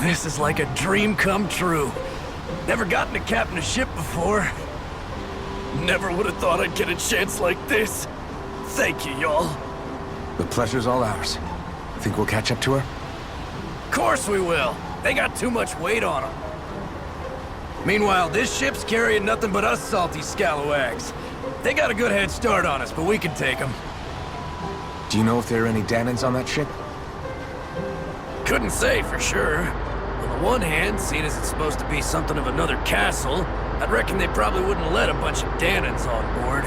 This is like a dream come true. Never gotten to captain a ship before. Never would have thought I'd get a chance like this. Thank you, y'all. The pleasure's all ours. Think we'll catch up to her? Of course we will. They got too much weight on them. Meanwhile, this ship's carrying nothing but us salty scalawags. They got a good head start on us, but we can take them. Do you know if there are any Danans on that ship? Couldn't say for sure. On the one hand, seeing as it's supposed to be something of another castle, I'd reckon they probably wouldn't let a bunch of Danans on board.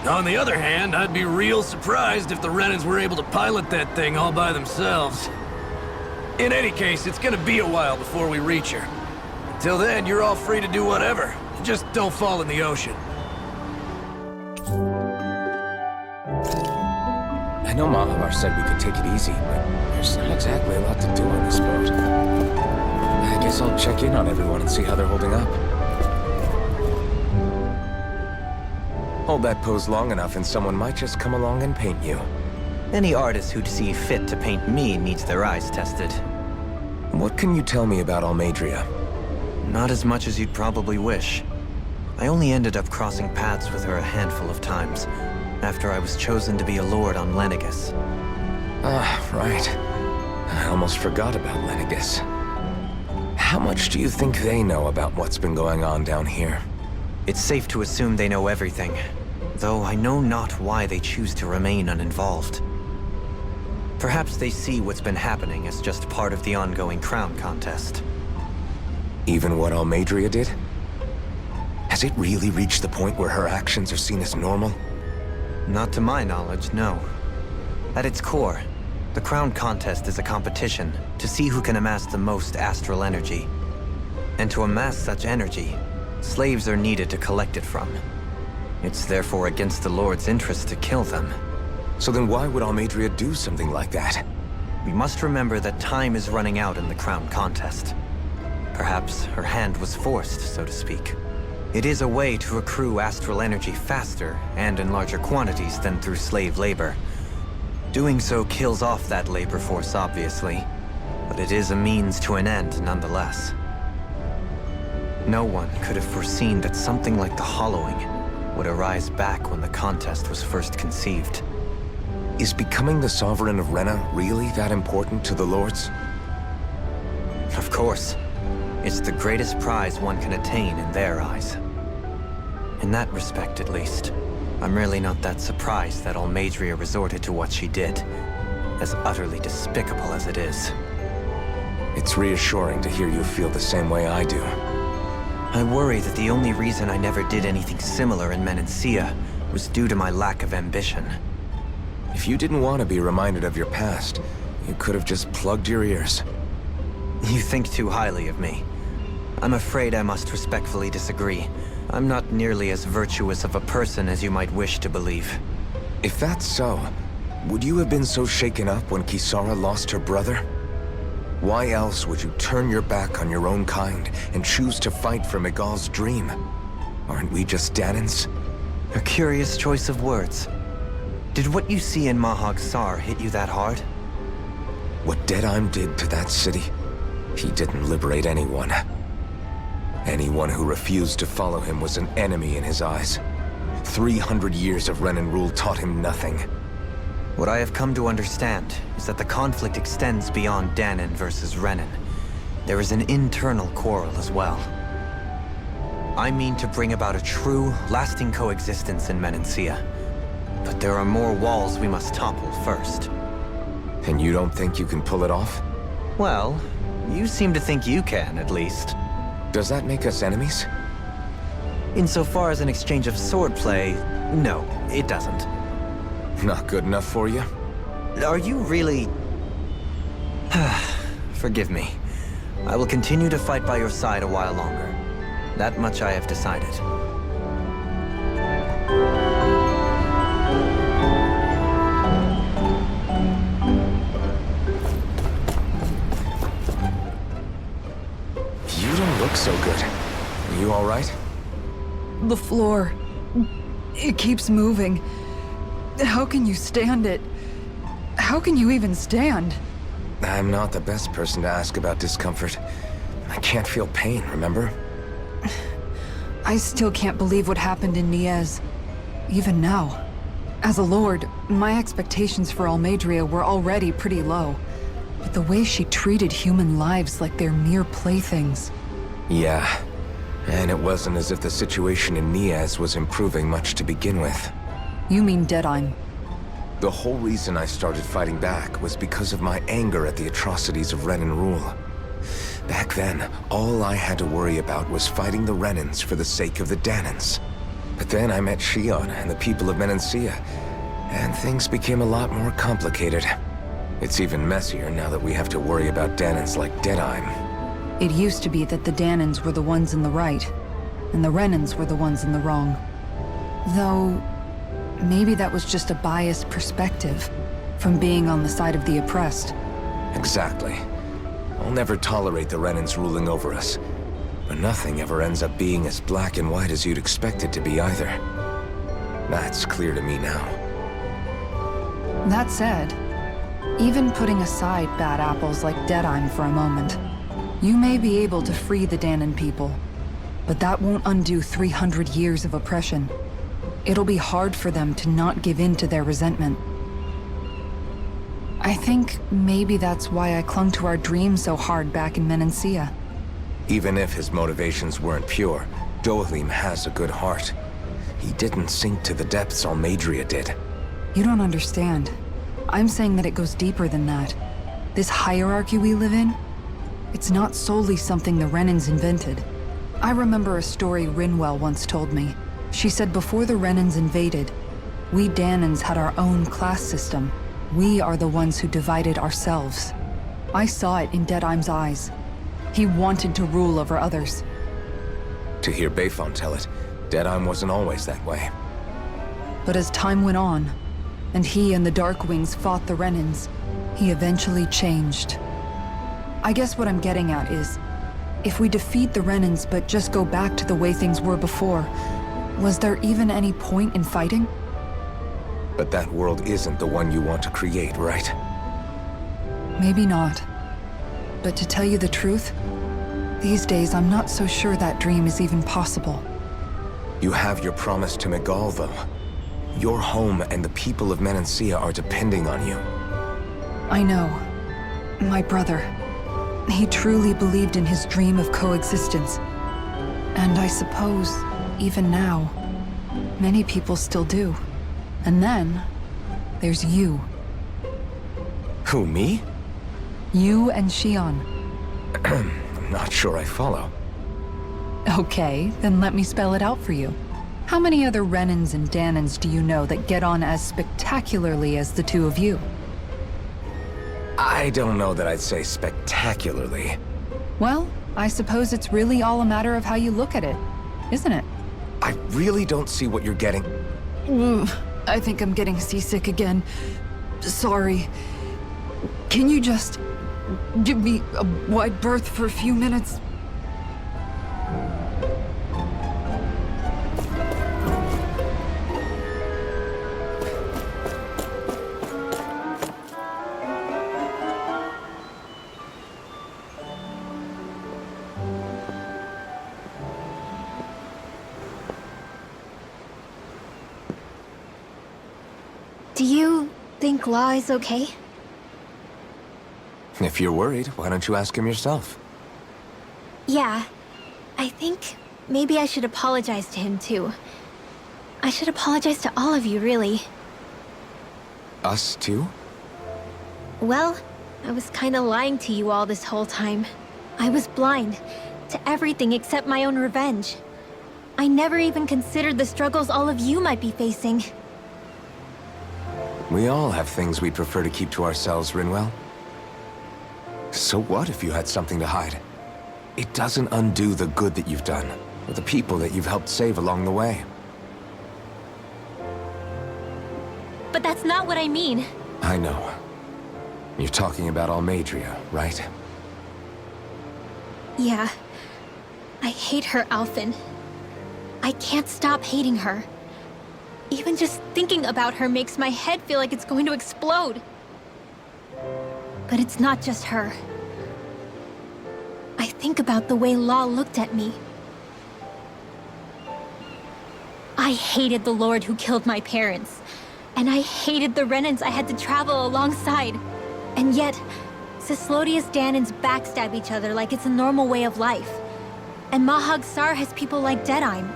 On the other hand, I'd be real surprised if the Renans were able to pilot that thing all by themselves. In any case, it's gonna be a while before we reach her. Until then, you're all free to do whatever. Just don't fall in the ocean. I know Mahavar said we could take it easy, but there's not exactly a lot to do on this boat. I guess I'll check in on everyone and see how they're holding up. Hold that pose long enough and someone might just come along and paint you. Any artist who'd see fit to paint me needs their eyes tested. What can you tell me about Almadria? Not as much as you'd probably wish. I only ended up crossing paths with her a handful of times, after I was chosen to be a lord on Lenegus. Ah, right. I almost forgot about Lenegus. How much do you think they know about what's been going on down here? It's safe to assume they know everything, though I know not why they choose to remain uninvolved. Perhaps they see what's been happening as just part of the ongoing crown contest. Even what Almadria did? Has it really reached the point where her actions are seen as normal? Not to my knowledge, no. At its core, the crown contest is a competition to see who can amass the most astral energy. And to amass such energy, slaves are needed to collect it from. It's therefore against the Lord's interest to kill them. So then why would Almadria do something like that? We must remember that time is running out in the crown contest. Perhaps her hand was forced, so to speak. It is a way to accrue astral energy faster and in larger quantities than through slave labor. Doing so kills off that labor force, obviously, but it is a means to an end nonetheless. No one could have foreseen that something like the Hollowing would arise back when the contest was first conceived. Is becoming the Sovereign of Rena really that important to the Lords? Of course. It's the greatest prize one can attain in their eyes. In that respect, at least, I'm really not that surprised that Almadria resorted to what she did, as utterly despicable as it is. It's reassuring to hear you feel the same way I do. I worry that the only reason I never did anything similar in Menancia was due to my lack of ambition. If you didn't want to be reminded of your past, you could have just plugged your ears. You think too highly of me. I'm afraid I must respectfully disagree. I'm not nearly as virtuous of a person as you might wish to believe. If that's so, would you have been so shaken up when Kisara lost her brother? Why else would you turn your back on your own kind and choose to fight for Miguel's dream? Aren't we just Danans? A curious choice of words. Did what you see in Mahag Sar hit you that hard? What Deadheim did to that city, he didn't liberate anyone. Anyone who refused to follow him was an enemy in his eyes. 300 years of Renan rule taught him nothing. What I have come to understand is that the conflict extends beyond Danan versus Renan. There is an internal quarrel as well. I mean to bring about a true, lasting coexistence in Menancia. But there are more walls we must topple first. And you don't think you can pull it off? Well, you seem to think you can, at least. Does that make us enemies? Insofar as an exchange of swordplay, no, it doesn't. Not good enough for you? Are you really... Forgive me. I will continue to fight by your side a while longer. That much I have decided. You don't look so good. Are you all right? The floor. It keeps moving. How can you stand it? How can you even stand? I'm not the best person to ask about discomfort. I can't feel pain, remember? I still can't believe what happened in Niez. Even now. As a lord, my expectations for Almeidrea were already pretty low. But the way she treated human lives like they're mere playthings. Yeah. And it wasn't as if the situation in Niez was improving much to begin with. You mean Deadheim? The whole reason I started fighting back was because of my anger at the atrocities of Renan rule. Back then, all I had to worry about was fighting the Renans for the sake of the Danans. But then I met Shion and the people of Menancia, and things became a lot more complicated. It's even messier now that we have to worry about Danans like Deadheim. It used to be that the Danans were the ones in the right, and the Renans were the ones in the wrong. Though, maybe that was just a biased perspective, from being on the side of the oppressed. Exactly. I'll never tolerate the Renans ruling over us. But nothing ever ends up being as black and white as you'd expect it to be either. That's clear to me now. That said, even putting aside bad apples like Deadheim for a moment, you may be able to free the Danan people, but that won't undo 300 years of oppression. It'll be hard for them to not give in to their resentment. I think maybe that's why I clung to our dream so hard back in Menancia. Even if his motivations weren't pure, Dohalim has a good heart. He didn't sink to the depths Almeidrea did. You don't understand. I'm saying that it goes deeper than that. This hierarchy we live in, it's not solely something the Renans invented. I remember a story Rinwell once told me. She said before the Renans invaded, we Danans had our own class system. We are the ones who divided ourselves. I saw it in Deadheim's eyes. He wanted to rule over others. To hear Bayfon tell it, Deadheim wasn't always that way. But as time went on, and he and the Darkwings fought the Renans, he eventually changed. I guess what I'm getting at is, if we defeat the Renans but just go back to the way things were before, was there even any point in fighting? But that world isn't the one you want to create, right? Maybe not. But to tell you the truth, these days I'm not so sure that dream is even possible. You have your promise to Megal, though. Your home and the people of Menancia are depending on you. I know. My brother. He truly believed in his dream of coexistence. And I suppose, even now, many people still do. And then, there's you. Who, me? You and Shion. I'm not sure I follow. Okay, then let me spell it out for you. How many other Renans and Danans do you know that get on as spectacularly as the two of you? I don't know that I'd say spectacularly. Well, I suppose it's really all a matter of how you look at it, isn't it? I really don't see what you're getting. I think I'm getting seasick again. Sorry. Can you just give me a wide berth for a few minutes? Do you think Law is okay? If you're worried, why don't you ask him yourself? Yeah. I think maybe I should apologize to him too. I should apologize to all of you, really. Us too? Well, I was kinda lying to you all this whole time. I was blind to everything except my own revenge. I never even considered the struggles all of you might be facing. We all have things we'd prefer to keep to ourselves, Rinwell. So what if you had something to hide? It doesn't undo the good that you've done, or the people that you've helped save along the way. But that's not what I mean. I know. You're talking about Almeidrea, right? Yeah. I hate her, Alphen. I can't stop hating her. Even just thinking about her makes my head feel like it's going to explode. But it's not just her. I think about the way Law looked at me. I hated the Lord who killed my parents. And I hated the Renans I had to travel alongside. And yet, Cyslodia's Danans backstab each other like it's a normal way of life. And Mahag Sar has people like Deadime.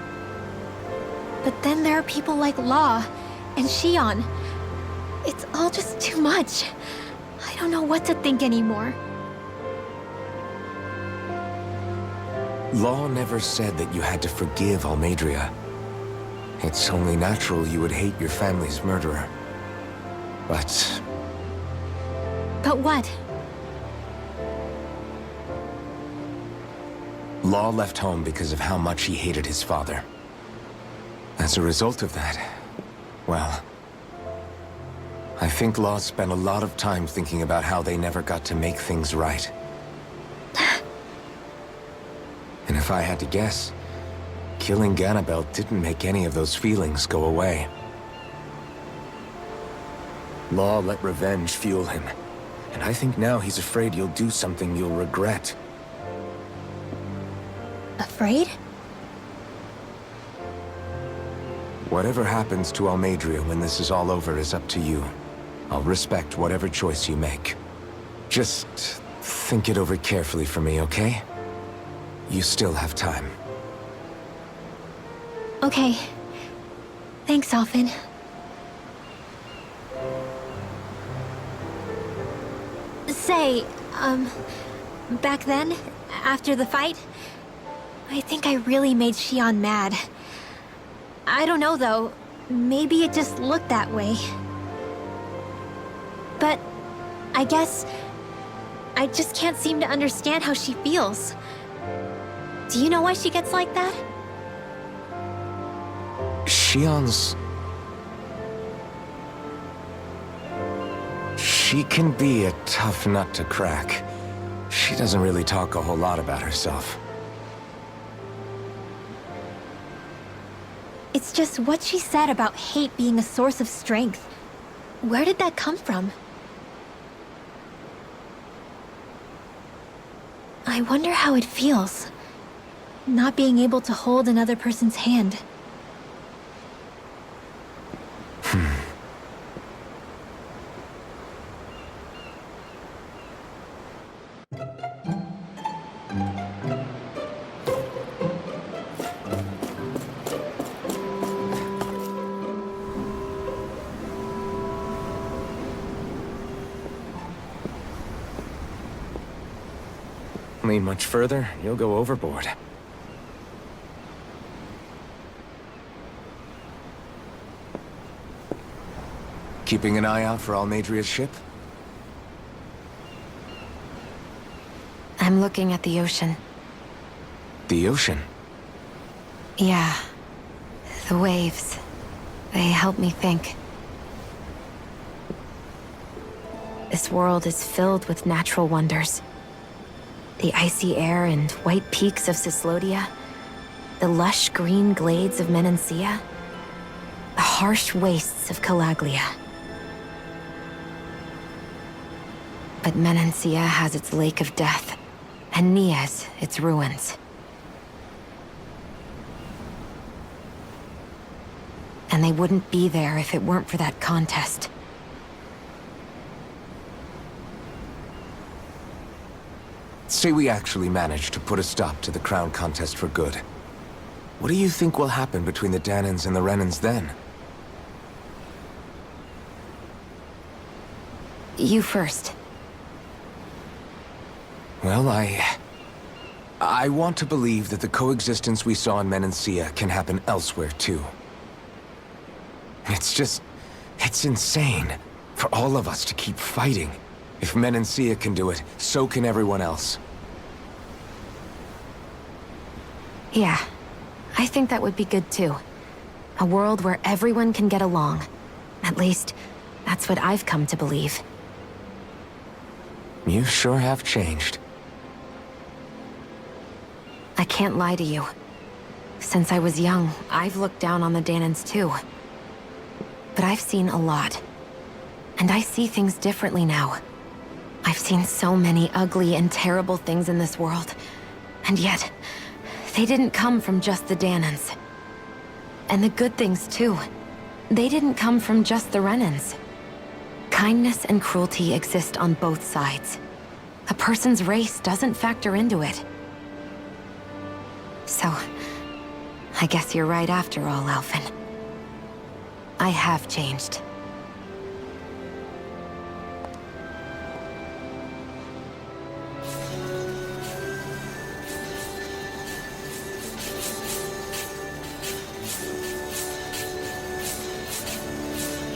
But then there are people like Law and Shion. It's all just too much. I don't know what to think anymore. Law never said that you had to forgive Almeidrea. It's only natural you would hate your family's murderer. But But what? Law left home because of how much he hated his father. As a result of that, well, I think Law spent a lot of time thinking about how they never got to make things right. And if I had to guess, killing Ganabel didn't make any of those feelings go away. Law let revenge fuel him, and I think now he's afraid you'll do something you'll regret. Afraid? Whatever happens to Almeidrea when this is all over is up to you. I'll respect whatever choice you make. Just think it over carefully for me, okay? You still have time. Okay. Thanks, Alphen. Say, back then, after the fight, I think I really made Shion mad. I don't know, though. Maybe it just looked that way. But I guess I just can't seem to understand how she feels. Do you know why she gets like that? Shion's... She can be a tough nut to crack. She doesn't really talk a whole lot about herself. It's just what she said about hate being a source of strength. Where did that come from? I wonder how it feels, not being able to hold another person's hand. Lean much further, you'll go overboard. Keeping an eye out for Almeidrea's ship? I'm looking at the ocean. The ocean? Yeah. The waves. They help me think. This world is filled with natural wonders. The icy air and white peaks of Cyslodia. The lush green glades of Menancia. The harsh wastes of Calaglia. But Menancia has its Lake of Death, and Nias its ruins. And they wouldn't be there if it weren't for that contest. Say we actually manage to put a stop to the crown contest for good. What do you think will happen between the Danans and the Renans then? You first. Well, I want to believe that the coexistence we saw in Menancia can happen elsewhere, too. It's insane for all of us to keep fighting. If Menancia can do it, so can everyone else. Yeah, I think that would be good too. A world where everyone can get along. At least, that's what I've come to believe. You sure have changed. I can't lie to you. Since I was young, I've looked down on the Danans too. But I've seen a lot. And I see things differently now. I've seen so many ugly and terrible things in this world. And yet, they didn't come from just the Danans. And the good things, too. They didn't come from just the Renans. Kindness and cruelty exist on both sides. A person's race doesn't factor into it. So, I guess you're right after all, Alphen. I have changed.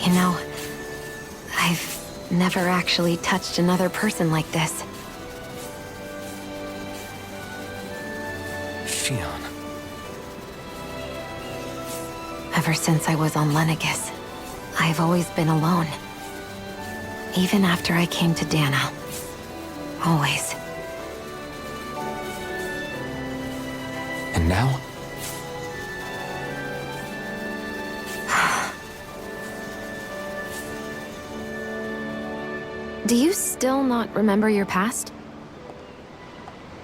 You know, I've never actually touched another person like this. Shion. Ever since I was on Lenegis, I've always been alone. Even after I came to Dana. Always. And now? Do you still not remember your past?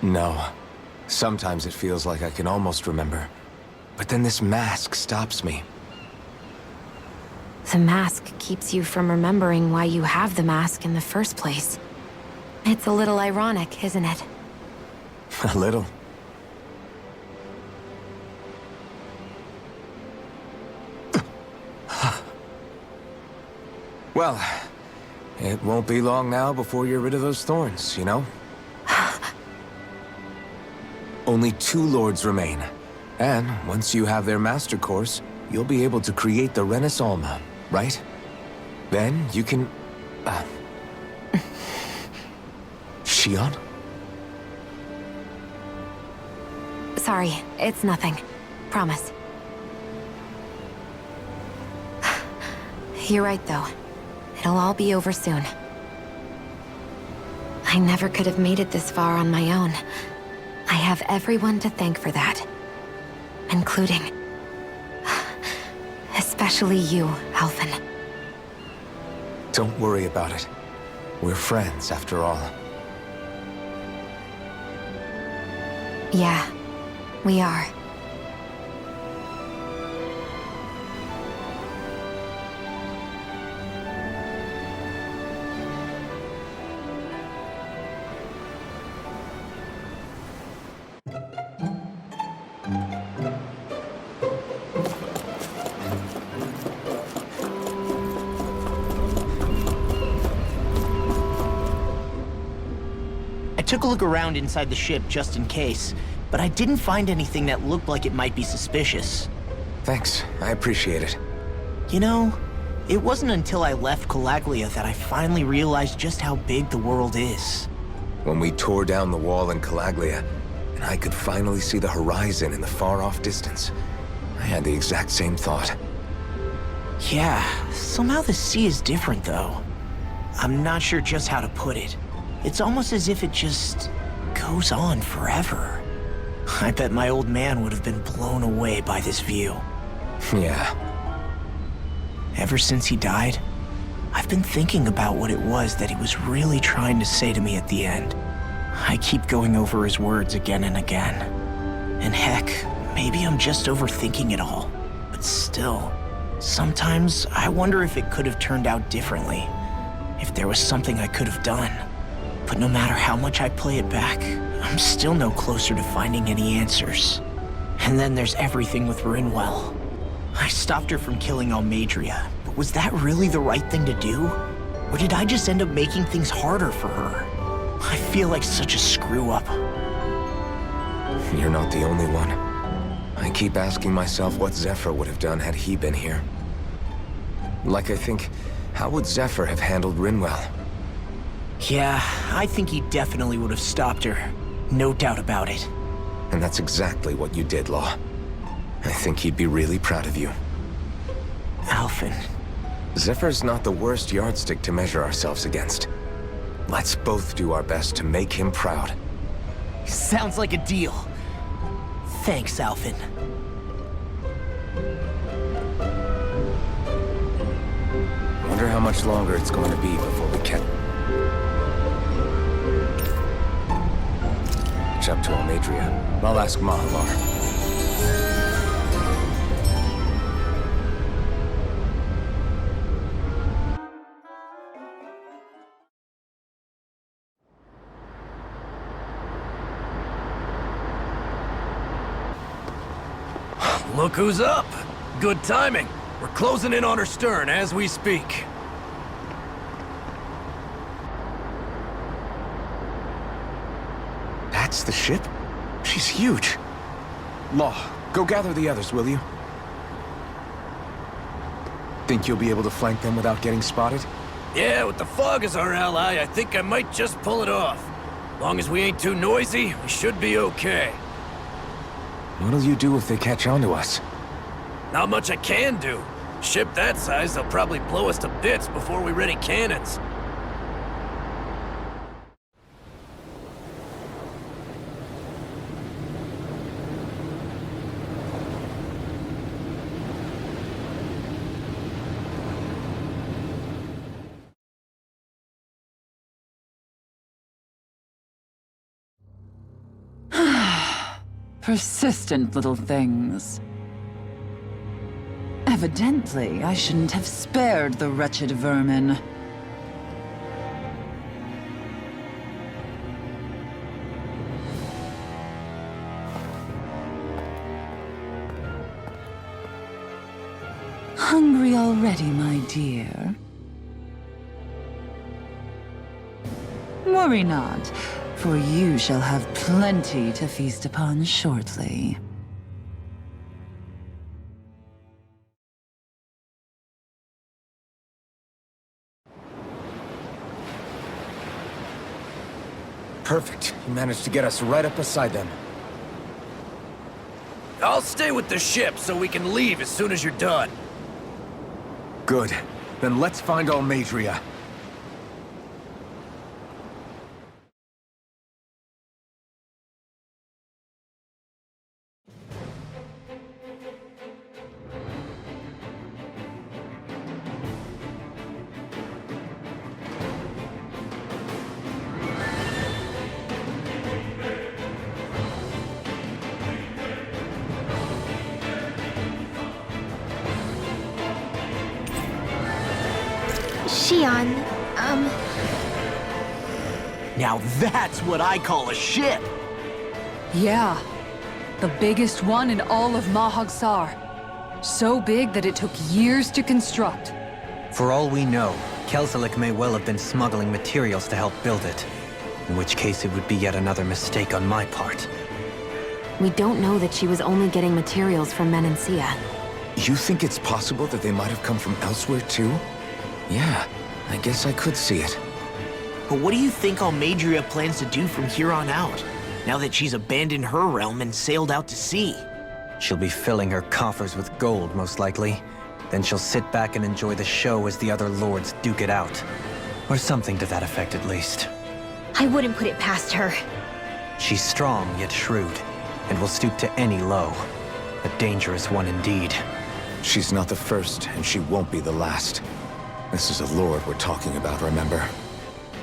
No. Sometimes it feels like I can almost remember. But then this mask stops me. The mask keeps you from remembering why you have the mask in the first place. It's a little ironic, isn't it? A little. Well, it won't be long now before you're rid of those thorns, you know? Only 2 lords remain. And once you have their master course, you'll be able to create the Renis Alma, right? Then you can... Shion? Sorry, it's nothing. Promise. You're right, though. It'll all be over soon. I never could have made it this far on my own. I have everyone to thank for that. Including... especially you, Alphen. Don't worry about it. We're friends, after all. Yeah, we are. I took a look around inside the ship just in case, but I didn't find anything that looked like it might be suspicious. Thanks, I appreciate it. You know, it wasn't until I left Calaglia that I finally realized just how big the world is. When we tore down the wall in Calaglia, and I could finally see the horizon in the far-off distance, I had the exact same thought. Yeah, somehow the sea is different though. I'm not sure just how to put it. It's almost as if it just goes on forever. I bet my old man would have been blown away by this view. Yeah. Ever since he died, I've been thinking about what it was that he was really trying to say to me at the end. I keep going over his words again and again. And heck, maybe I'm just overthinking it all. But still, sometimes I wonder if it could have turned out differently. If there was something I could have done. But no matter how much I play it back, I'm still no closer to finding any answers. And then there's everything with Rinwell. I stopped her from killing Almadria, but was that really the right thing to do? Or did I just end up making things harder for her? I feel like such a screw-up. You're not the only one. I keep asking myself what Zephyr would have done had he been here. Like I think, how would Zephyr have handled Rinwell? Yeah, I think he definitely would have stopped her. No doubt about it. And that's exactly what you did, Law. I think he'd be really proud of you. Alphen. Zephyr's not the worst yardstick to measure ourselves against. Let's both do our best to make him proud. Sounds like a deal. Thanks, Alphen. Wonder how much longer it's going to be before we can... catch up to Almadria. I'll ask Mahalar. Look who's up! Good timing. We're closing in on her stern as we speak. That's the ship? She's huge. Law, go gather the others, will you? Think you'll be able to flank them without getting spotted? Yeah, with the fog as our ally, I think I might just pull it off. Long as we ain't too noisy, we should be okay. What'll you do if they catch on to us? Not much I can do. Ship that size, they'll probably blow us to bits before we ready cannons. Persistent little things. Evidently, I shouldn't have spared the wretched vermin. Hungry already, my dear? Worry not, for you shall have plenty to feast upon shortly. Perfect. You managed to get us right up beside them. I'll stay with the ship so we can leave as soon as you're done. Good. Then let's find Almadria. Xion, Now that's what I call a ship! Yeah. The biggest one in all of Mahag Sar. So big that it took years to construct. For all we know, Kelselik may well have been smuggling materials to help build it. In which case it would be yet another mistake on my part. We don't know that she was only getting materials from Menancia. You think it's possible that they might have come from elsewhere, too? Yeah, I guess I could see it. But what do you think Almadria plans to do from here on out, now that she's abandoned her realm and sailed out to sea? She'll be filling her coffers with gold, most likely. Then she'll sit back and enjoy the show as the other lords duke it out. Or something to that effect, at least. I wouldn't put it past her. She's strong, yet shrewd, and will stoop to any low. A dangerous one indeed. She's not the first, and she won't be the last. This is a lord we're talking about, remember?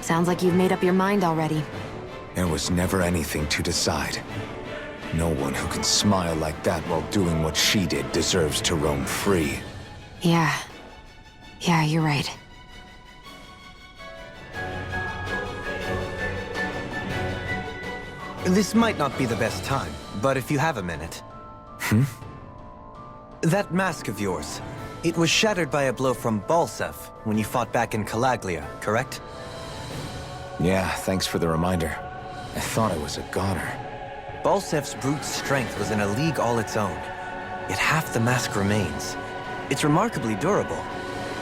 Sounds like you've made up your mind already. There was never anything to decide. No one who can smile like that while doing what she did deserves to roam free. Yeah, you're right. This might not be the best time, but if you have a minute. That mask of yours, it was shattered by a blow from Balsef when you fought back in Calaglia, correct? Yeah, thanks for the reminder. I thought I was a goner. Balsef's brute strength was in a league all its own, yet half the mask remains. It's remarkably durable.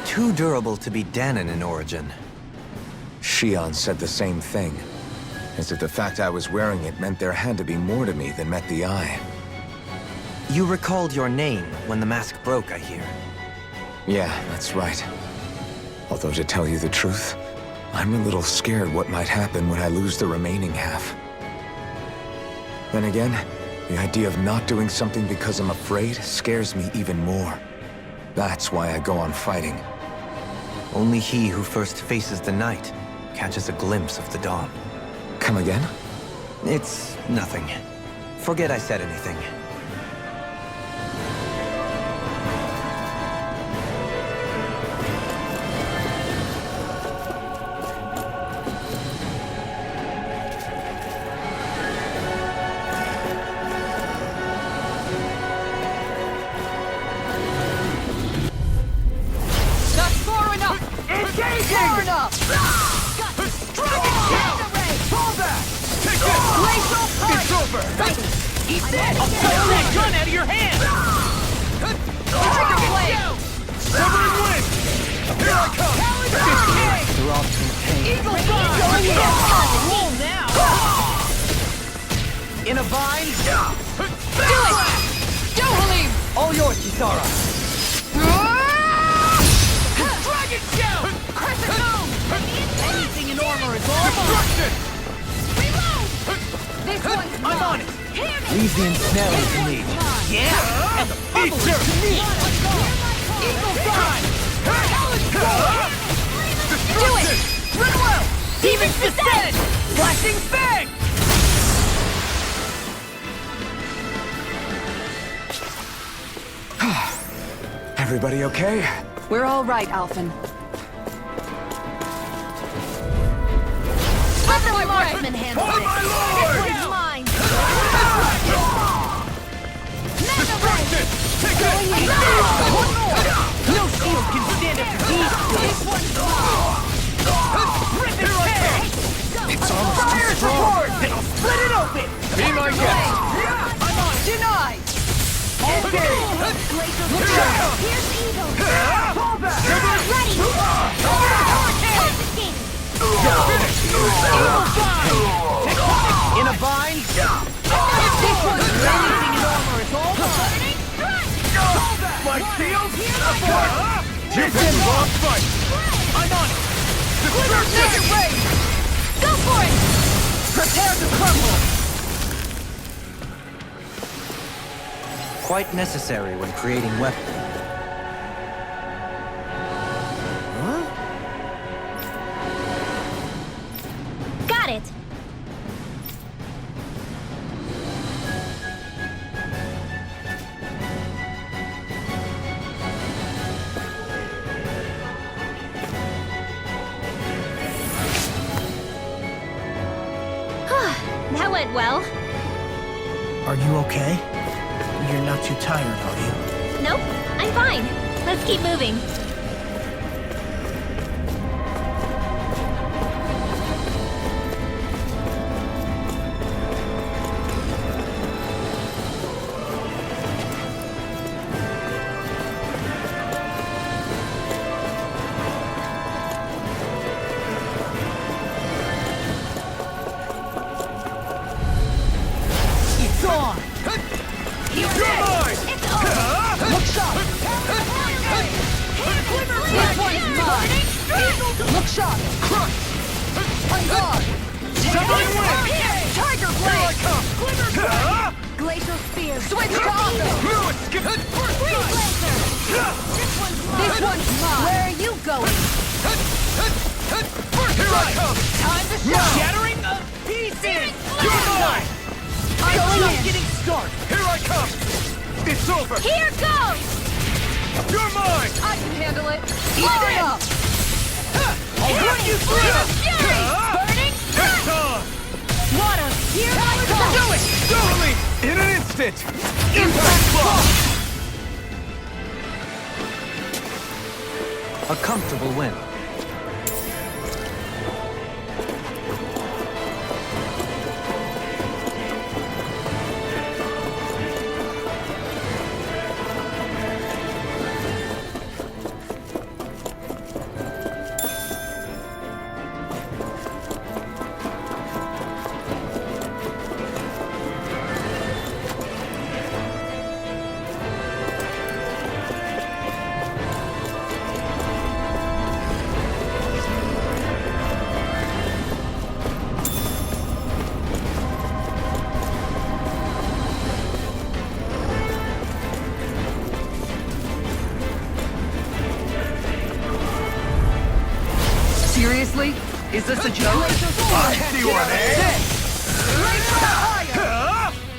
Too durable to be Danon in origin. Xion said the same thing. As if the fact I was wearing it meant there had to be more to me than met the eye. You recalled your name when the mask broke, I hear. Yeah, that's right. Although to tell you the truth, I'm a little scared what might happen when I lose the remaining half. Then again, the idea of not doing something because I'm afraid scares me even more. That's why I go on fighting. Only he who first faces the night catches a glimpse of the dawn. Come again? It's nothing. Forget I said anything. In a vine? Do it! Go, Halim! All yours, Kisara! Dragon Shell! Crescent Moon! Anything in armor is all mine! Reload! This one's mine! I'm on it! Leave the ensnare to me. Yeah! And the bubble is to me! Eagle Fly! Do it! Run well! Demon's Descent! Flashing Fang! Everybody okay? We're all right, Alphen. Under my marksman hands this! This one's mine! Mega Ray! No shield can stand up to these! This one's mine! Rip its head! It's almost too Fire strong. support! Then I'll split it open! Be my guest. I'm on! Denied! Okay! Look out! Here's Eagle! Fall back! Ready! Confiscated! Eagle Fly! In a vine? This one's anything in armor is all mine! My shield? You've been long fight! I'm on it! Make it rain! Go for it! Prepare to crumble! Quite necessary when creating weapons. Got it! That went well. Are you okay? You're not too tired, are you? Nope, I'm fine. Let's keep moving. It's on! You're mine! It's over! Look sharp! This one's mine! Look sharp! Crush! On guard! Juggling Wind! Tiger Blade! Glacial Spear! Switch to Octo! Freeze Laser! This one's mine! Where are you going? Time to show! Shattering the pieces! You're mine! I'm Going just in. getting started! Here I come! It's over! Here goes! You're mine! I can handle it! Blow it up! I'll run you through! Fury! Burning It's on! Water! Here I come! Do it! Totally! In an instant! Impact block! A comfortable win. Seriously? Is this a joke? I see one, eh?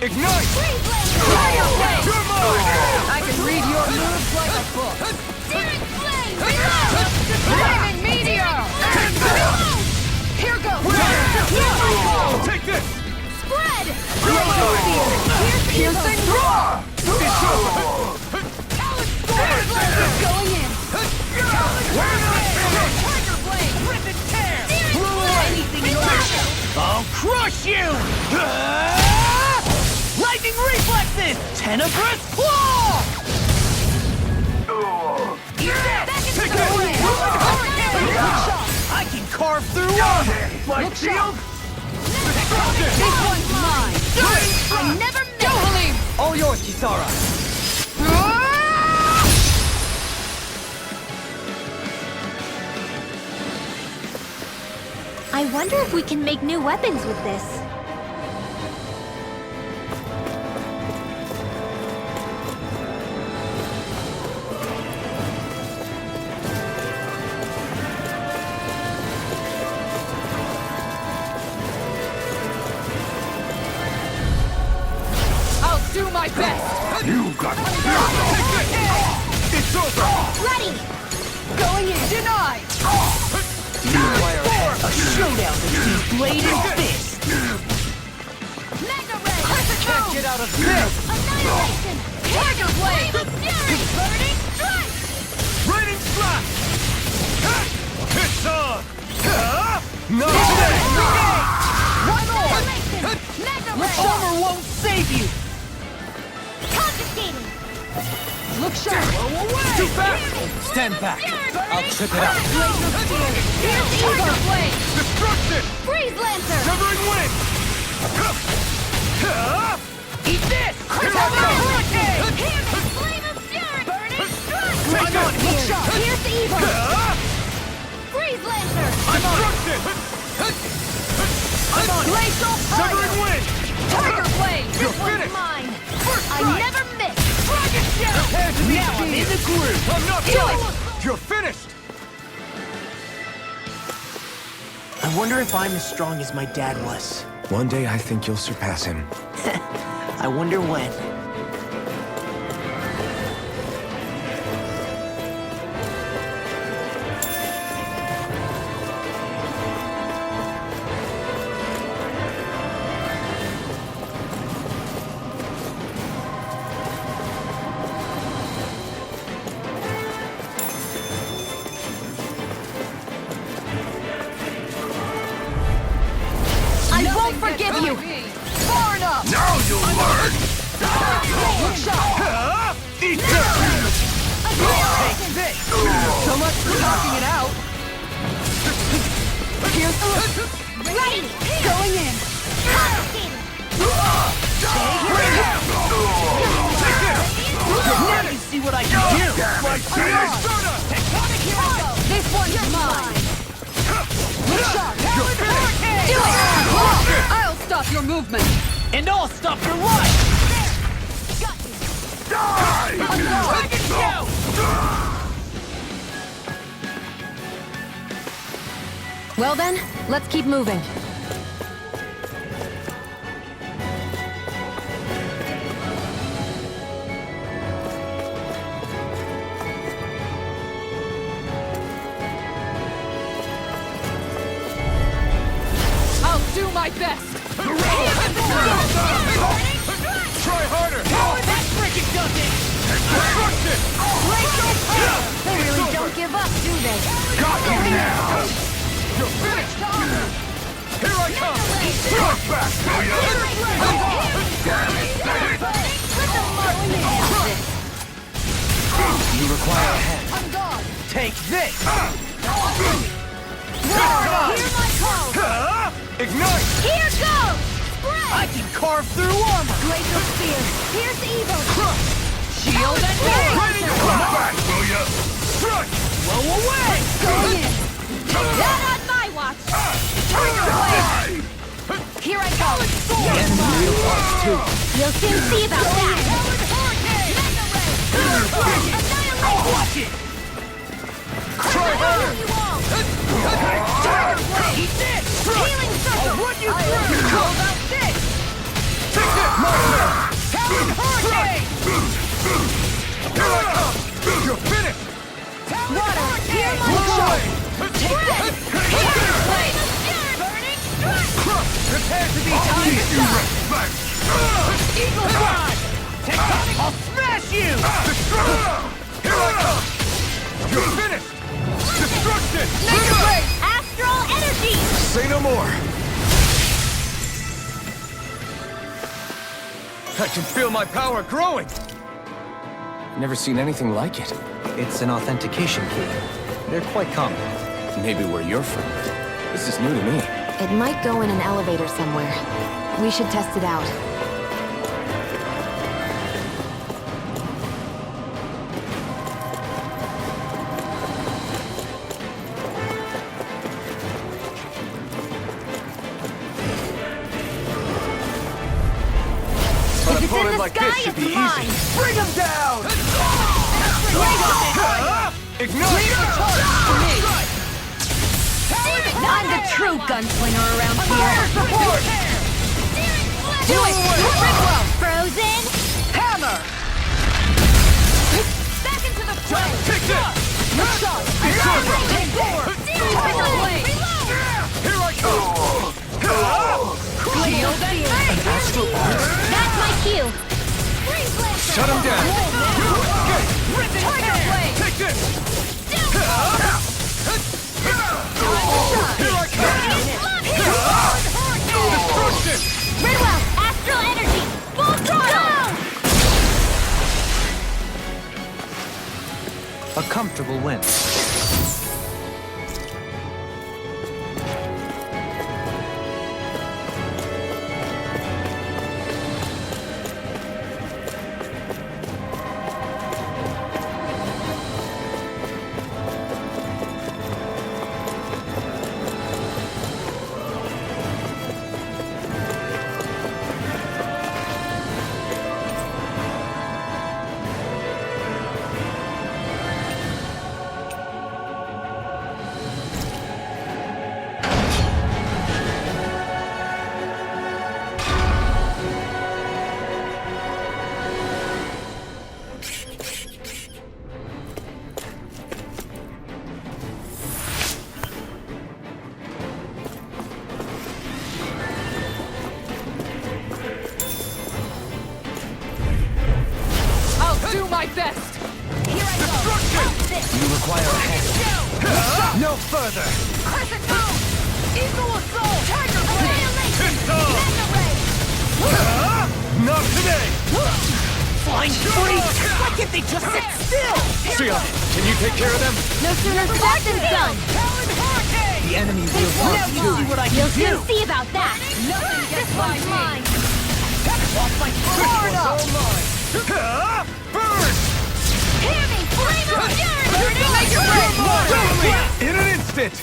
Ignite! Fire blade! You're mine! I can read your moves like a book. Searing flame! Flaming meteor! Here goes! Take this! Spread! Piercing roar! Going in! Tiger blade! Rip and tear! Anything in order! I'll crush you! Lightning reflexes! Tenebrous claw! Take it! I can carve through armor! My shield! This one's mine! I never miss! Halim! All yours, Kisara. I wonder if we can make new weapons with this. I'll do my best! You got It's over! Ready! Going in! Denied! A showdown between blade and fist! Mega ray! Perfect Can't move! get out of this! Annihilation! Tiger blade! Flaming fury! Burning strike! Raining slash! It's on! Not today! One more! Annihilation! Mega ray! Armor won't save you! Confiscating! Look sharp! Too fast! Stand back. I'll trip it up. Tiger blade! Destruction! Freeze Lancer! Severing wind! Eat this! Here I go! Here, flame of fury! Burning strike! Take it! Look sharp! Here's evil! Freeze Lancer! Destruction! I'm on! Glacial fire! Severing wind! Tiger blade! You're This one's finished! mine! First I strike! never miss! Dragon shell! Prepare to meet Now I'm in the groove! I'm not done! You're finished! I wonder if I'm as strong as my dad was. One day I think you'll surpass him. I wonder when. I won't forgive you! Far enough! Now you'll learn! Look sharp! Eat this! Take this! So much for knocking it out! Here's the Ready! going in! Confiscating! Now you see what I can do! My shield! This one's mine! Look sharp! finished! Do it! I'll stop your movement! And I'll stop your life! Die! Dragon shell! Well then, let's keep moving. I'll do my best! Try harder! That freaking does it! Destruction! They really don't give up, do they? Got you now! You're finished! Here I come! Strike back, will ya? Damn it, You require a hand. I'm gone! Take this! Hear my call! Ignite! Here goes! Spread! I can carve through armor! Glacial spear! Here's evil! Shield and Raining clap back, will ya? Strike! Blow away! Going in! Not on my watch! Die! Here I go! The enemy will watch too. You'll soon see about that! Watch it! Try harder! You all! Tiger blade! Eat this! Healing circle! I'll run you through! How about this? Take this! Anytime stop! Eagle Rod! Tectonic! I'll smash you! Here I come! You're finished! Destruction! Make it break! Astral energy! Say no more! I can feel my power growing! Never seen anything like it. It's an authentication key. They're quite common. Maybe where you're from. This is new to me. It might go in an elevator somewhere. We should test it out. An opponent like this should be easy. Bring him down! Ignite! I'm the true gunslinger around here. Do it! Rinwell! Frozen! Hammer! Back into the fray! Take this! It's over! Tiger Blade! Here I come! Shield and make! That's my cue! Shut him down! Tiger Blade! Take this! Here I come! Destruction! Rinwell! Astral energy! Full throttle! A comfortable win. Do my best! You require a hand. No further! Crescent Moon! Eagle Assault! Tiger Blade! It's on! Not today! Flying freaks! Why can't they just sit still? Sia, can you take care of them? No sooner said than done! Talon Hurricane! The enemy will want Now to. you see what I You'll can do! soon see about that! Nothing gets This by one's me! mine! Off my This one's all mine! Burn! Hear me! Flame of fury! Make it break! Totally! In an instant!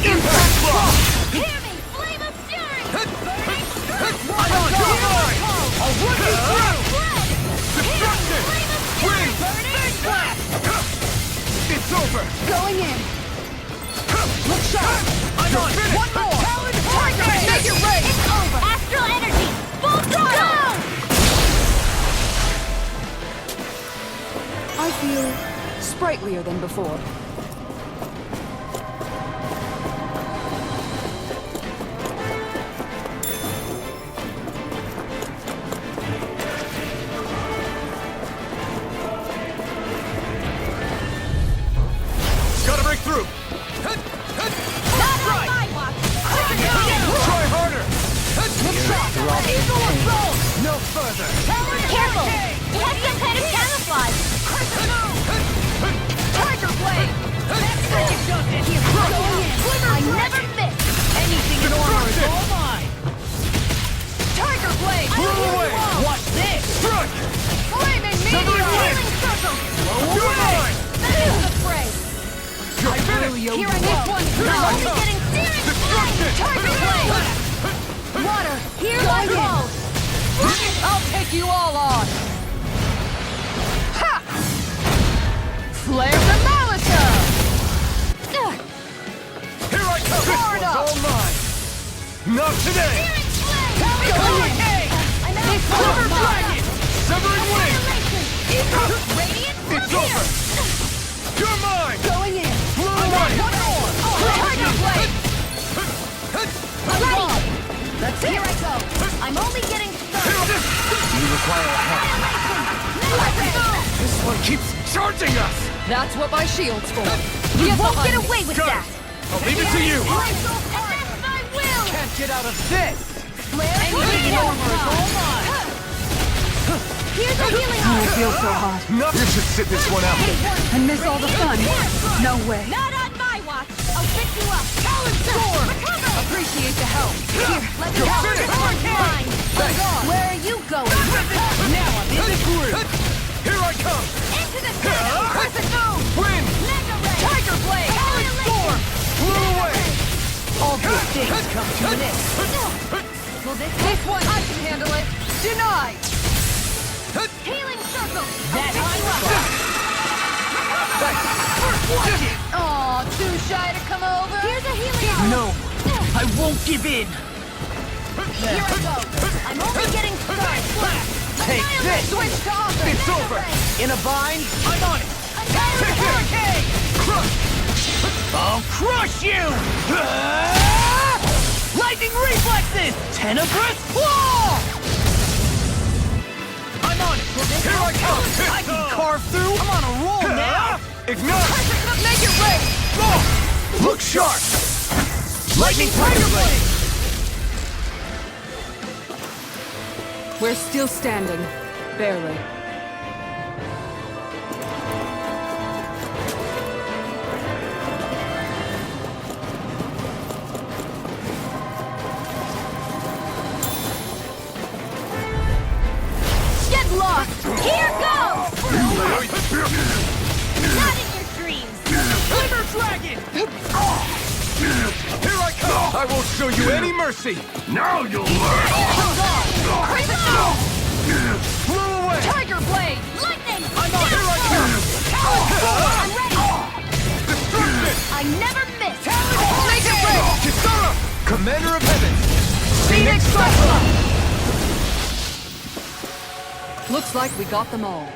Impact block! Hear me! Flame of fury! I'll run you through! Destruction! Win! It's over! Going in! Look sharp! I'm on! finished! One more! Tiger! Make it rain! It's over! Astral energy! Full throttle! I feel sprightlier than before. Gotta break through! Not on my watch! Try harder! Eagle Assault! No further! Careful! He has some kind of camouflage! Tiger Blade! That's how you does it! Here, go in! I never miss! Anything in armor is all mine! Tiger Blade! Blow away! Watch this! Strike! Flaming Severing meteor! wind! You're mine! Feel the fray! You're finished! Here I this one Here through! I Only come! getting serious! Destruction! Tiger Blade! Water! Here Go I in. go! I'll take you all on! Ha! Flare the Malika! Here I come! This Hard one's up. all mine! Not today! Silver Dragon! Severing wind! Radiant It's over! You're mine! Going in! Blow away! One more! Tiger Blade! Ready! Let's Here I go. I'm only getting started. Do you require a hand? This one keeps charging us! That's what my shield's for. You won't get away with Got that. it. I'll leave it to you! Against my will. Can't get out of this! Flare armor is all mine! Here's a healing Oh, arm. it feels so hot. No, you should sit this one out. And miss all the fun. No way. Not on my watch. I'll pick you up. Storm! Recover. Appreciate the help! Here, let me help. One's mine. Where are you going? Now I'm in the groove! Here I come! Into the shadows. Perfect move. Win! Mega ray. Tiger Blade! Storm! Blew away! All good things come to an end. Will This one, I can handle it. Denied. healing circle. That's Aw, too shy to come over. Here's a healing arm. No! I won't give in! Here I go. I'm only getting started. Take this! Switch to offense. It's over! In a bind? I'm on it! Annihilate Hurricane! I'll crush you! Lightning reflexes! Tenebrous claw! I'm on it! Here I come! I can carve through! I'm on a roll now! Ignite! Make it rain! Look sharp! Lightning Tiger Blade! We're still standing. Barely. Get lost. Here goes. Not in your dreams. Thunder Dragon! Here I come! I won't show you any mercy! Now you'll learn! Blew away! Tiger Blade! Lightning. I'm on! Here I come! I'm ready. Destruction! I never miss. Make it rain! Kisara! Commander of Heaven! Phoenix Cyclone! Looks like we got them all.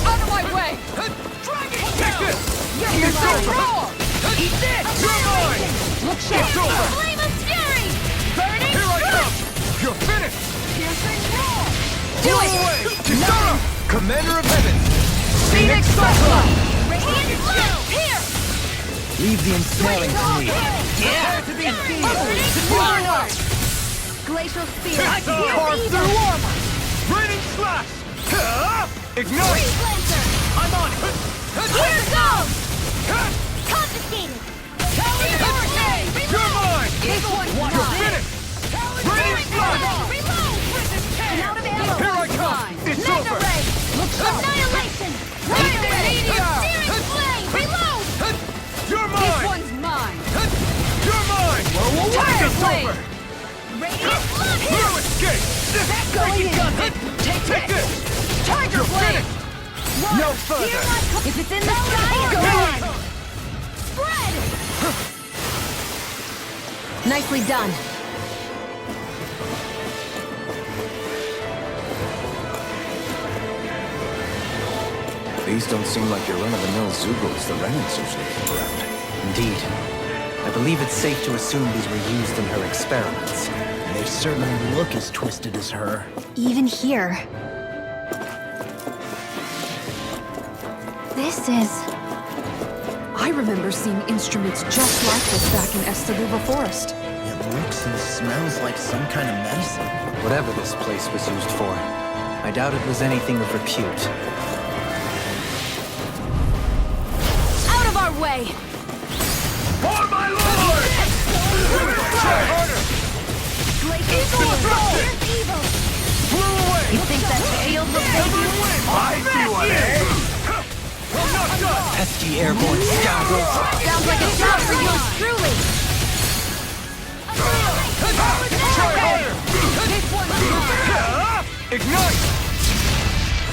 Out of my way! Take this! You're so raw! Eat this! You're mine! Look It's sharp! over! Flame of fury. Burning Here I truth. come! You're finished! Piercing roar. Blow away! Kisara! Commander of Heaven! Phoenix Cyclone! Radiant flow. Here. Leave the ensnaring to me. Yeah! To be Forward. Glacial spear. I can carve through armor! Raining slash! Ignite! Freeze laser. I'm on it! Here goes. Confiscated. You're mine! This one's You're mine. finished! Raining slash! Reload. And out of ammo. Here I come! It's Mega over! ray. Annihilation. Meteor. Searing flame. Reload. You're This mine! one's mine. You're mine! Tiger It's Blade! over! Radiant flood. No escape! Going in! Take this! Tiger You're Blade! finished! No further! If it's in the sky, go on. Spread. Nicely done. These don't seem like your run-of-the-mill Zugals the Renans usually keep around. Indeed. I believe it's safe to assume these were used in her experiments. They certainly look as twisted as her. Even here. This is... I remember seeing instruments just like this back in Estaluva Forest. It looks and smells like some kind of medicine. Whatever this place was used for, I doubt it was anything of repute. out of our way! For my lord! Try harder! Evil! Blew away! You think that shield will save you? I see what it is! I'm not done! rest, ye airborne scoundrels! Sounds like a job for yours truly! Ignite!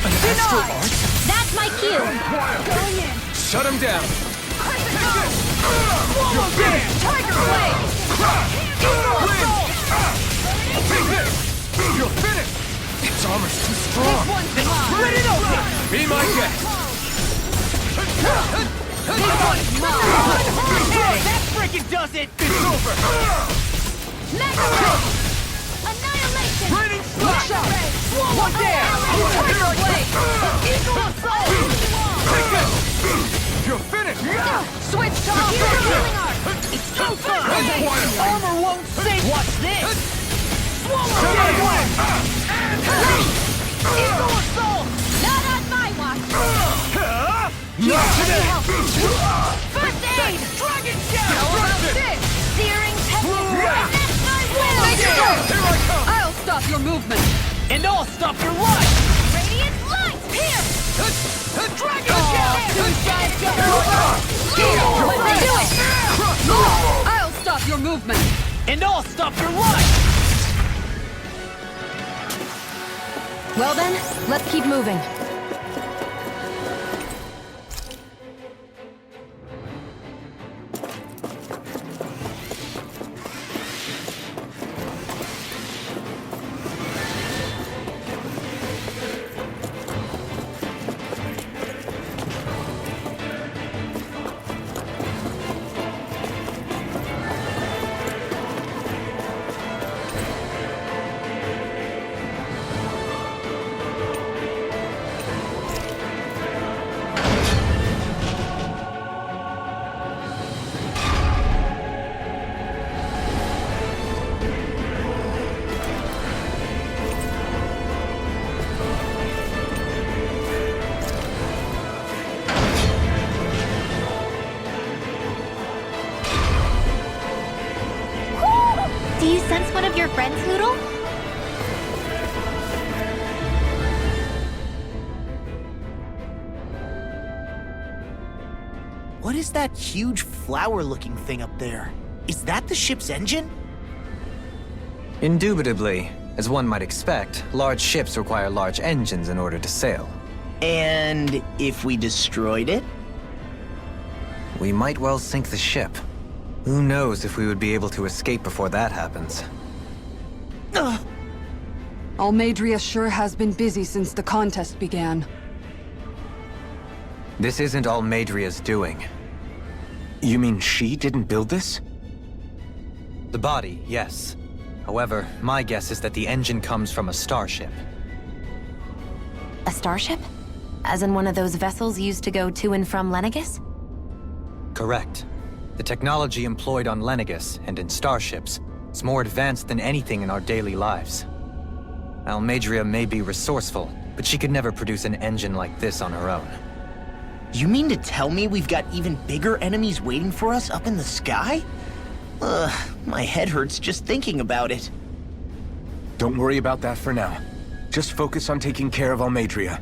An astral arc? That's my cue! Going in! Shut him down! Swallow this! Tiger Blade! Eagle Assault! Take this! You're finished! Its armor's too strong! Split it open! Be my guest! That freaking does it! It's over! Annihilation! Raining slash! Swallow down! Tiger Blade! Eagle Assault! Take this! You're finished! Switch to healing arc! It's too far! Armor won't save! Watch this! Swallow down! Eagle Assault! Not on my watch! Not today! First aid! Dragon Shadow! How about this? Searing tempest! That's my will! Here I come! I'll stop your movement! And I'll stop your life! Radiant light! Here! Dragon Shadow! Let's do it! I'll stop your movement! And I'll stop your life! Well then, let's keep moving. Do you sense one of your friends, Hoodle? What is that huge flower-looking thing up there? Is that the ship's engine? Indubitably. As one might expect, large ships require large engines in order to sail. And if we destroyed it? We might well sink the ship. Who knows if we would be able to escape before that happens. Almadria sure has been busy since the contest began. This isn't Almadria's doing. You mean she didn't build this? The body, yes. However, my guess is that the engine comes from a starship. A starship? As in one of those vessels used to go to and from Lenegus? Correct. The technology employed on Lenegus and in starships is more advanced than anything in our daily lives. Almadria may be resourceful, but she could never produce an engine like this on her own. You mean to tell me we've got even bigger enemies waiting for us up in the sky? Ugh, my head hurts just thinking about it. Don't worry about that for now. Just focus on taking care of Almadria.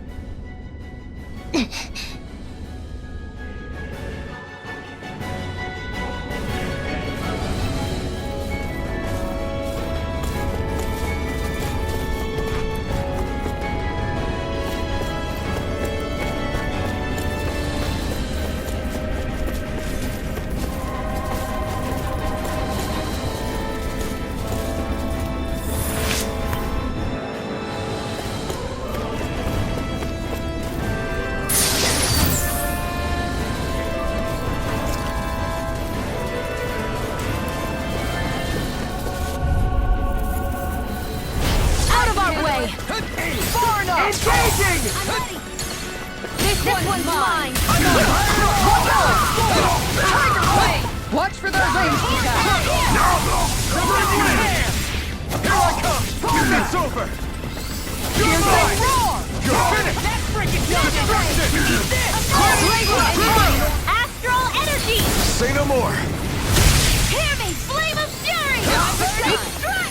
This one's mine! Tiger Blade! Watch for their range attack! Here I come! It's over! You're mine! You're finished! That freaking destruction! Eat this! Astral energy! Say no more! Hear me! Flame of fury!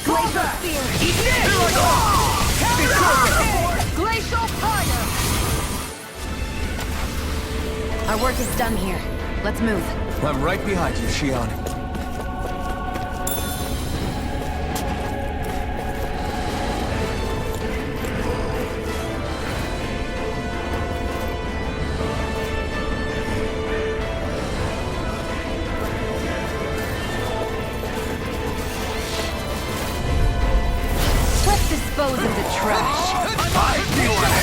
Glacial spear! Eat this! Here I go! Glacial fire! Our work is done here. Let's move. I'm right behind you, Shion. Let's dispose of the trash.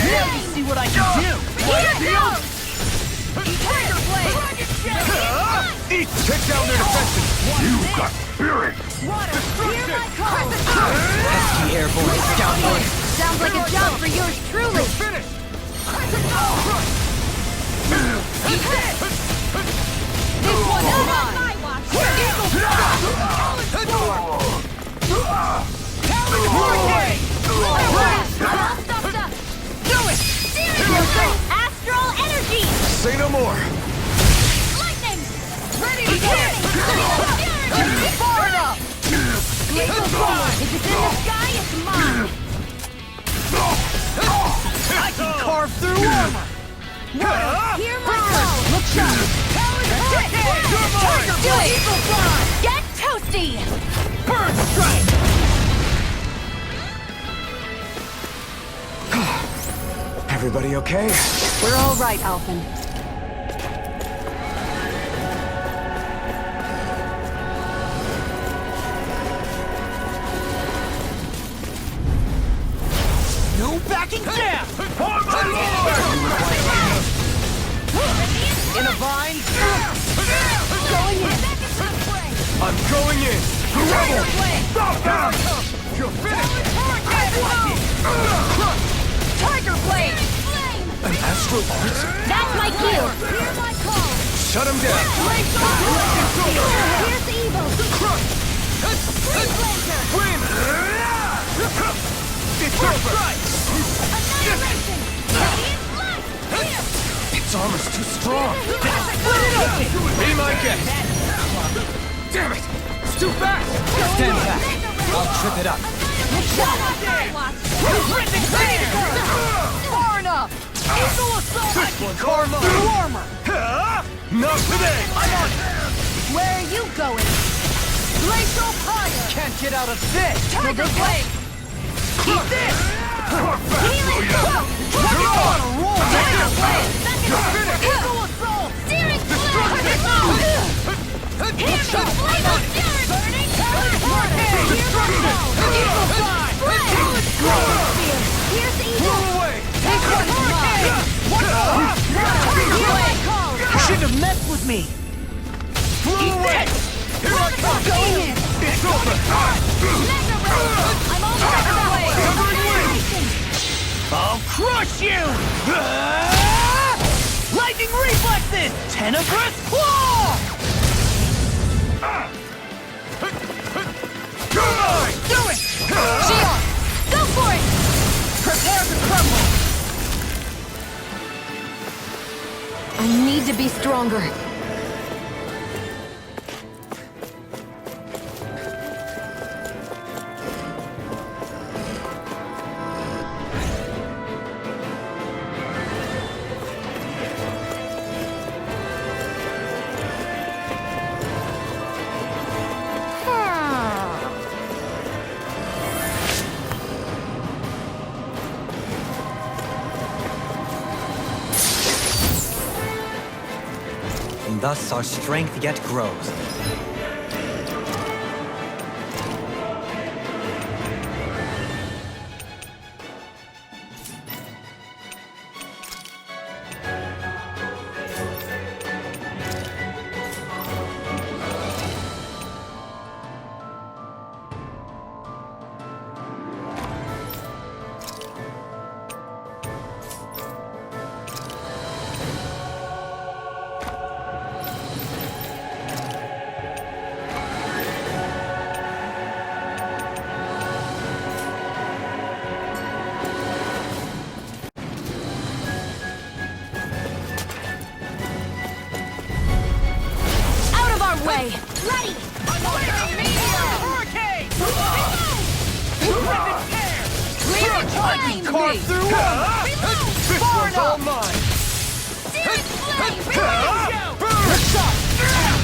Now you see what I can do! Here goes! Tiger Blade! Take down their defenses! You've got spirit! Water, hear my call! Pesky airborne scoundrel! Sounds like a job for yours truly! Finish! This one's mine! Eagle Astral energy! Say no more! Lightning! Ready to hit! Far enough! Eagle Fly! If it's in the sky, it's mine! I can carve through armor! Hear my call! Look sharp! Tiger Blade! Eagle Fly! Get toasty! Bird strike! Everybody okay? We're all right, Alphen. No backing down! In a vine? Going in! I'm going in! Tiger Blade! Stop them! You're finished! Tiger Blade! An astral arts? That's my cue! Hear my call! Shut him down! Here's evil! Freeze Blazer! Win! It's over! Annihilation! Radiant Blast! Here! Its armor's too strong! Be my guest! Damn it! It's too fast! Stand back! I'll trip it up. Shut up! Ripping clear! Far enough! Eagle assault! I can carve through armor! Not today! I'm on! Where are you going? Glacial fire! Can't get out of this! Tiger Blade! Keep this! Healing! You're on a roll! Tiger Blade! Eagle assault! Steering Blade! Here's the flame of fury! Burning Hurricane! Destruction! Eagle fly! Here's evil! away! Take one! Hurricane! You shouldn't have messed with me! Eat this! Here I come! Going in! It's over! I'm on Tiger Blade! Annihilation! I'll crush you! Lightning reflexes! Tenebrous claw! Do it! Shion! Go for it! Prepare to crumble! I need to be stronger. And thus our strength yet grows. Way. Ready! Hurricane! Rapid tear! Clear it! Carve through armor! This Far one's all enough! mine!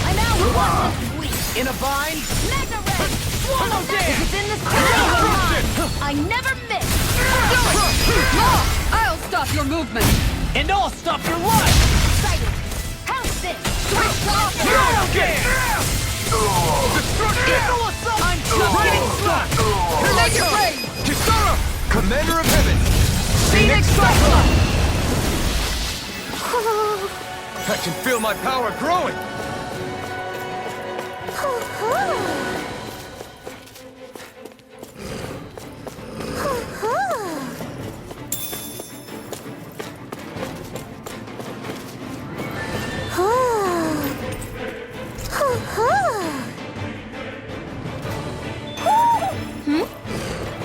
I'm out one this week. In a bind. Mega Red. Swallow Dance. It's in the spirit. I never miss. Do it. Law, I'll stop your movement. And I'll stop your life. Excited. How's this? Switch off. Swallow Dance. Destruction. I'm getting slapped. Make it rain! Kisara! Commander of Heaven! Phoenix Cyclone. I can feel my power growing!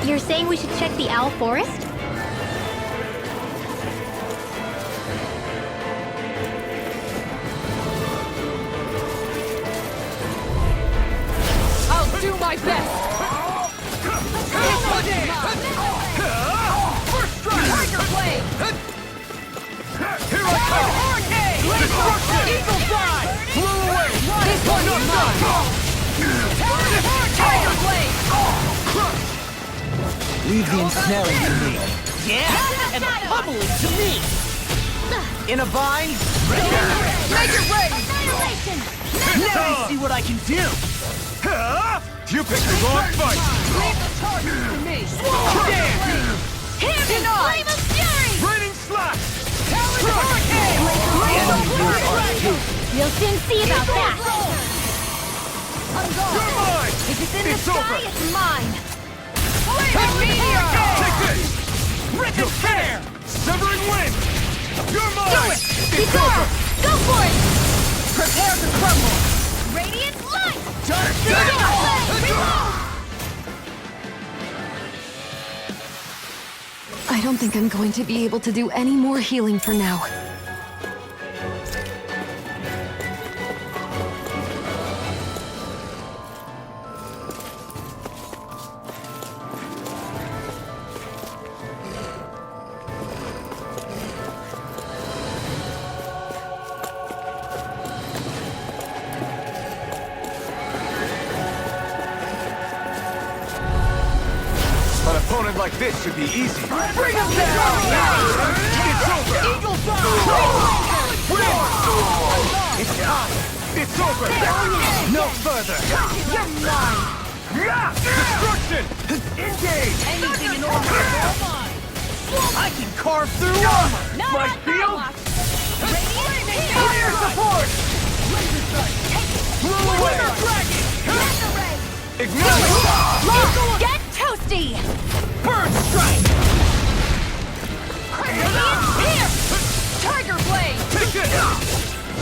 You're saying we should check the Owl Forest? I'll do my best. First strike. Tiger Blade. Here I come! Hurricane. Destruction! Eagle Fly. Blew away! This one's mine. Tiger Blade. Leave the ensnaring to me. Yeah, and the pummeling to me. In a bind. Make it rain. Annihilation. Now you see what I can do. You picked the wrong fight! Leave the target to me. Here is Flame of Fury. Raining slash! Hurricane. We'll soon see about that. You're mine! If it's in the It's sky, over. it's mine. Take this! Rip and tear. Severing wind! You're mine! Do it! Kisara, go for it! Prepare to crumble. Radiant light! Just Do it! I don't think I'm going to be able to do any more healing for now. An opponent like this should be easy. Bring him down. It's over! Eagle Fly. It's time! It's over! No further! You're mine. Destruction! Engage! Anything in order is all mine. I can carve through armor. My shield! Fire support. Blew away! Dragon. Ignite! Get toasty! Bird strike. Here! Tiger blade. Take it!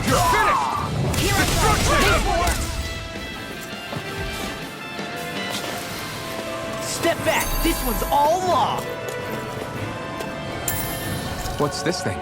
You're finished! Destruction! Step back. This one's all law. What's this thing?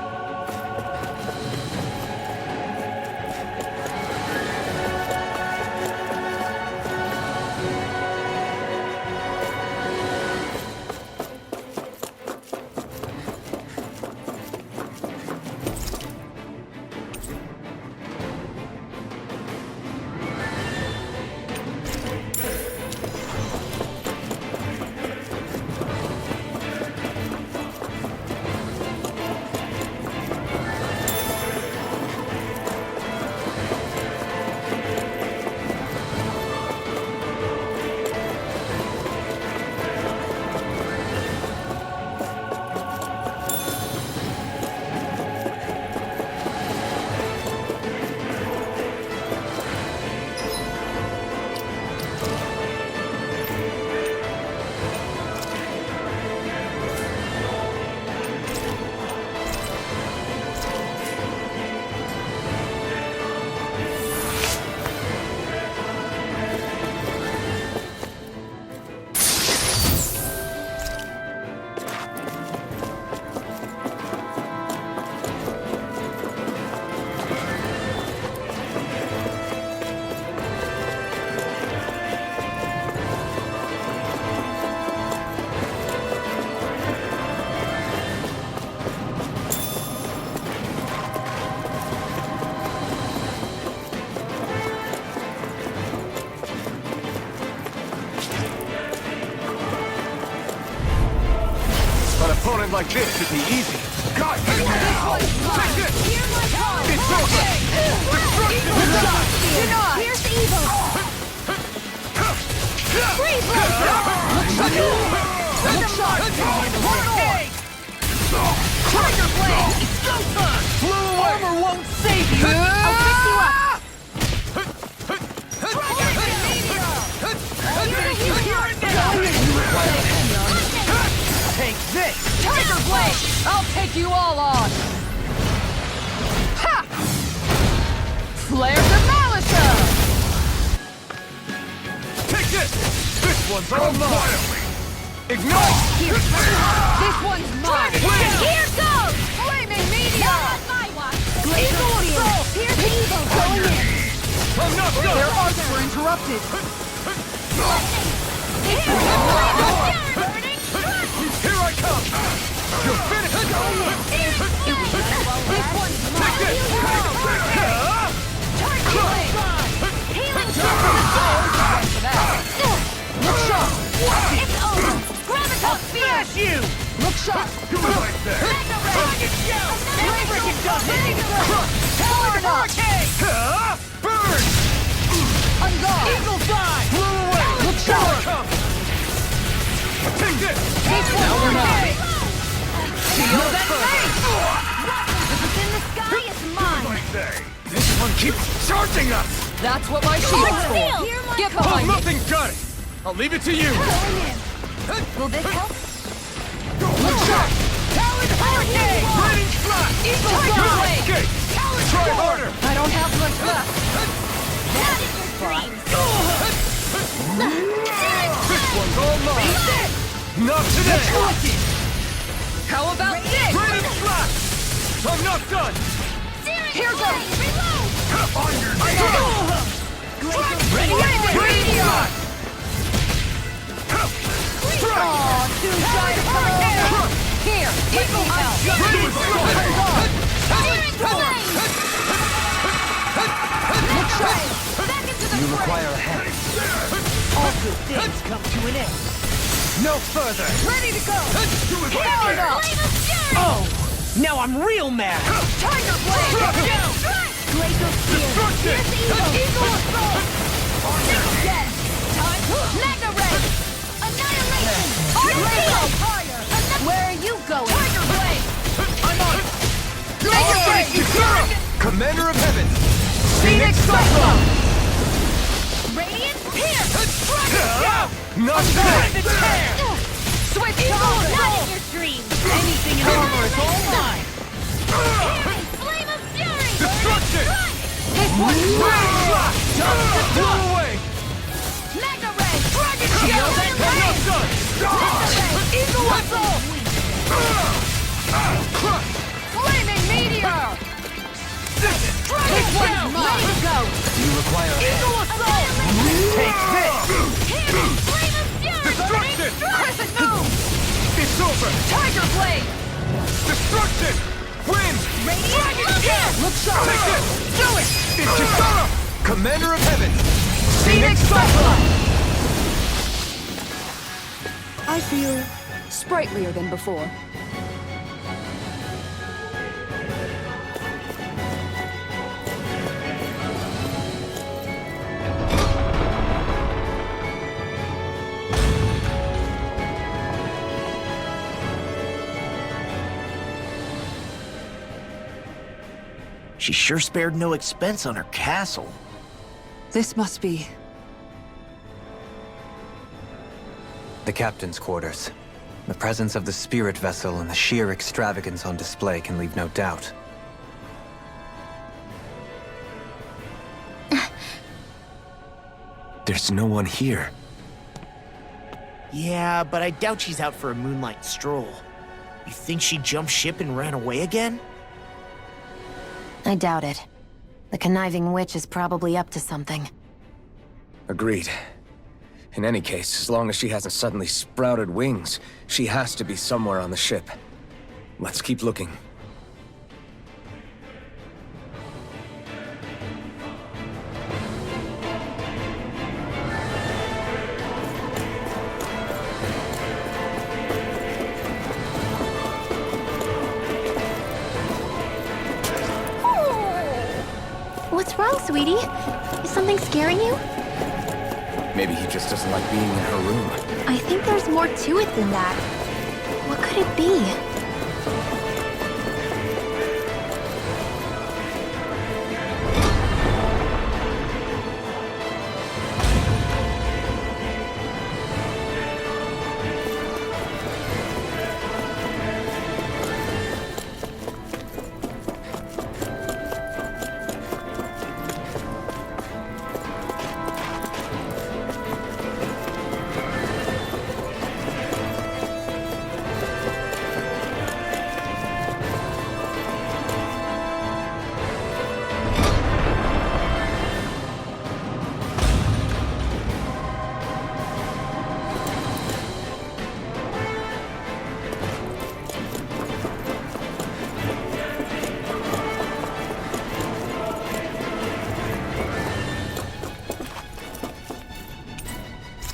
opponent like this should be easy. Got you now! Take this! It's over! Destruction! Here's the evil! Freeze! Tiger Blade! It's go time! Armor won't save you! I'll fix you up! Take this! Tiger Blade! I'll take you all on! Ha! Flares of Malisa! Take this! This one's all mine! Ignite! This one's mine! Here goes! Flaming Meteor! Not on my watch! Eagle Assault! Here's the evil going in! I'm not done! Their arcs were interrupted! Here I come! You're finished! This one's mine! Tiger Blade! Healing Look sharp! It's over! Graviton Sphere! Smash you! Look sharp! Do it like that! Power Knot! Burn! On guard! Eagle Fly! Blow away! Look Here I sharp! come! Take this! This one's mine! Shield and face! What's in the sky is mine! I say, this one keeps charging us! That's what my shield's for! Get Oh, behind me! nothing got it! I'll leave it to you! Will this help? Look sharp! Talon Hurricane! Raining Flash! Eagle Good Fly! escape! Try harder! I don't have much left! That is your dreams! This one's all mine! Not today! How about this? Raining Flash! I'm not done! Here goes! Reload! On your knees! Ready up! Meteor! Aw, too shy to come! Here, Eagle Help! Look sharp! Back into the You require a hand. All good things come to an end. No further! Ready to go! Do it like Powered that! up! Flame of Fury! Oh! Now I'm real mad! Tiger Blade! Glacial Spear! Destruction! Here's the evil! Eagle Assault! Dead! Time! Mega Ray! Annihilation! Blaze higher! Where are you going? Tiger Blade! I'm on it! Mega Blade! Commander of Heaven! Phoenix Cyclone! Radiant Pierce! Not Time today! to tear! Switch to Not Overhaul! in your dreams! Anything in armor is all mine! Flame of Fury! Destruction! This one's mine! Blow away! Mega Ray! Dragon Shield and I'm not Rain! done! Eagle Assault! Crush! Flaming Meteor! This one's mine! Go! You require a hand. Eagle Assault! Take this! Flame of Fury! Destruction! Crescent Moon! It's over! Tiger Blade! Destruction! Wind! Radiant Pierce! Look sharp! Take this! Do it! It's Kisara! Commander of Heaven! Phoenix Cyclone! I feel sprightlier than before. She sure spared no expense on her castle. This must be... The captain's quarters. The presence of the spirit vessel and the sheer extravagance on display can leave no doubt. There's no one here. Yeah, but I doubt she's out for a moonlight stroll. You think she jumped ship and ran away again? I doubt it. The conniving witch is probably up to something. Agreed. In any case, as long as she hasn't suddenly sprouted wings, she has to be somewhere on the ship. Let's keep looking. sweetie? Is something scaring you? Maybe he just doesn't like being in her room. I think there's more to it than that. What could it be?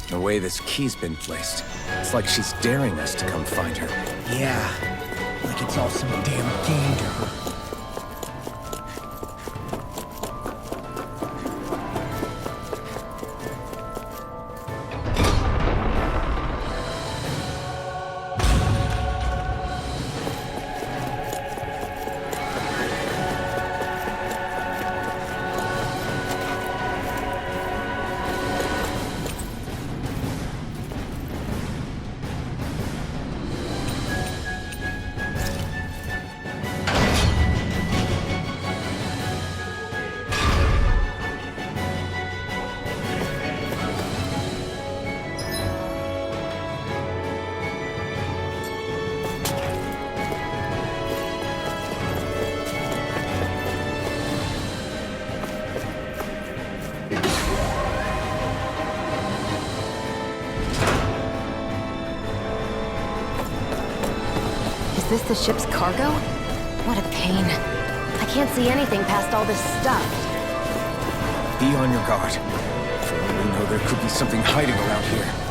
The way this key's been placed, it's like she's daring us to come find her. Yeah, like it's all some damn game to her. Is this the ship's cargo? What a pain. I can't see anything past all this stuff. Be on your guard. For all we know, there could be something hiding around here.